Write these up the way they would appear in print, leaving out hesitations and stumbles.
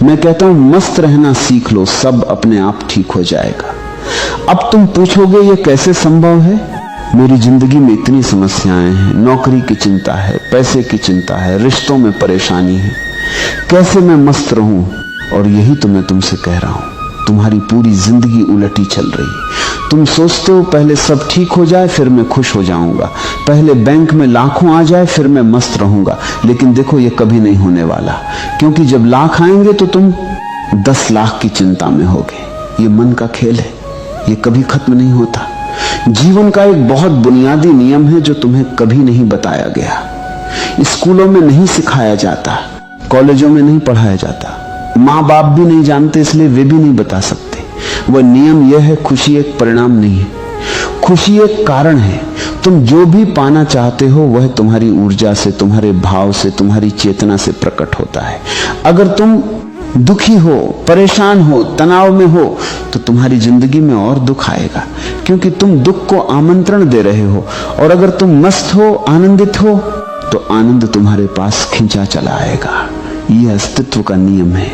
मैं कहता हूं मस्त रहना सीख लो, सब अपने आप ठीक हो जाएगा। अब तुम पूछोगे ये कैसे संभव है? मेरी जिंदगी में इतनी समस्याएं हैं, नौकरी की चिंता है, पैसे की चिंता है, रिश्तों में परेशानी है, कैसे मैं मस्त रहूं? और यही तो मैं तुमसे कह रहा हूं, तुम्हारी पूरी जिंदगी उलटी चल रही। तुम सोचते हो पहले सब ठीक हो जाए फिर मैं खुश हो जाऊंगा, पहले बैंक में लाखों आ जाए फिर मैं मस्त रहूंगा। लेकिन देखो ये कभी नहीं होने वाला, क्योंकि जब लाख आएंगे तो तुम 10 लाख की चिंता में होगे। ये मन का खेल है, ये कभी खत्म नहीं होता। जीवन का एक बहुत बुनियादी नियम है जो तुम्हें कभी नहीं बताया गया, स्कूलों में नहीं सिखाया जाता, कॉलेजों में नहीं पढ़ाया जाता, माँ बाप भी नहीं जानते इसलिए वे भी नहीं बता सकते। वह नियम यह है, खुशी एक परिणाम नहीं है, खुशी एक कारण है। तुम जो भी पाना चाहते हो वह तुम्हारी ऊर्जा से, तुम्हारे भाव से, तुम्हारी चेतना से प्रकट होता है। अगर तुम दुखी हो, परेशान हो, तनाव में हो तो तुम्हारी जिंदगी में और दुख आएगा, क्योंकि तुम दुख को आमंत्रण दे रहे हो। और अगर तुम मस्त हो, आनंदित हो तो आनंद तुम्हारे पास खींचा चला आएगा। यह अस्तित्व का नियम है,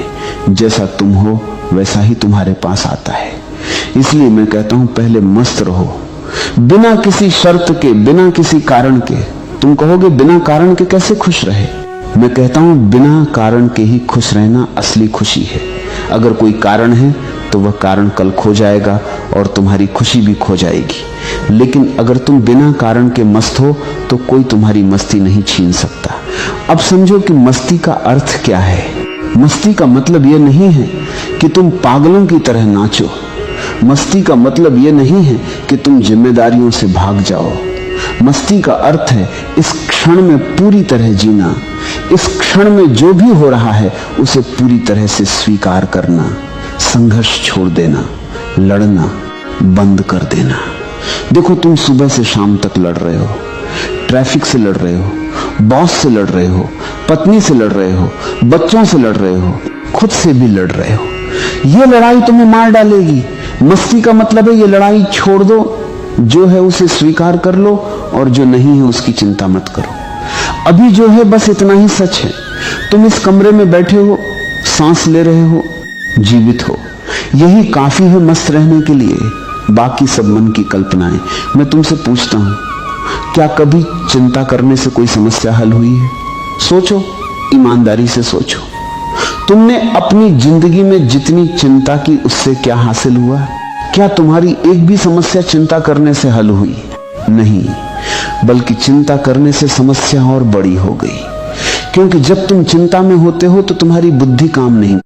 जैसा तुम हो वैसा ही तुम्हारे पास आता है। इसलिए मैं कहता हूं पहले मस्त रहो, बिना किसी शर्त के, बिना किसी कारण के। तुम कहोगे बिना कारण के कैसे खुश रहे? मैं कहता हूं बिना कारण के ही खुश रहना असली खुशी है। अगर कोई कारण है तो वह कारण कल खो जाएगा और तुम्हारी खुशी भी खो जाएगी। लेकिन अगर तुम बिना कारण के मस्त हो तो कोई तुम्हारी मस्ती नहीं छीन सकता। अब समझो कि मस्ती का अर्थ क्या है। मस्ती का मतलब यह नहीं है कि तुम पागलों की तरह नाचो, मस्ती का मतलब यह नहीं है कि तुम जिम्मेदारियों से भाग जाओ। मस्ती का अर्थ है इस क्षण में पूरी तरह जीना, इस क्षण में जो भी हो रहा है उसे पूरी तरह से स्वीकार करना, संघर्ष छोड़ देना, लड़ना बंद कर देना। देखो तुम सुबह से शाम तक लड़ रहे हो, ट्रैफिक से लड़ रहे हो, बॉस से लड़ रहे हो, पत्नी से लड़ रहे हो, बच्चों से लड़ रहे हो, खुद से भी लड़ रहे हो। यह लड़ाई तुम्हें मार डालेगी। मस्ती का मतलब है ये लड़ाई छोड़ दो, जो है उसे स्वीकार कर लो और जो नहीं है उसकी चिंता मत करो। अभी जो है बस इतना ही सच है। तुम इस कमरे में बैठे हो, सांस ले रहे हो, जीवित हो, यही काफी है मस्त रहने के लिए। बाकी सब मन की कल्पनाएं। मैं तुमसे पूछता हूं, क्या कभी चिंता करने से कोई समस्या हल हुई है? सोचो, ईमानदारी से सोचो। तुमने अपनी जिंदगी में जितनी चिंता की उससे क्या हासिल हुआ? क्या तुम्हारी एक भी समस्या चिंता करने से हल हुई? नहीं, बल्कि चिंता करने से समस्या और बड़ी हो गई। क्योंकि जब तुम चिंता में होते हो तो तुम्हारी बुद्धि काम नहीं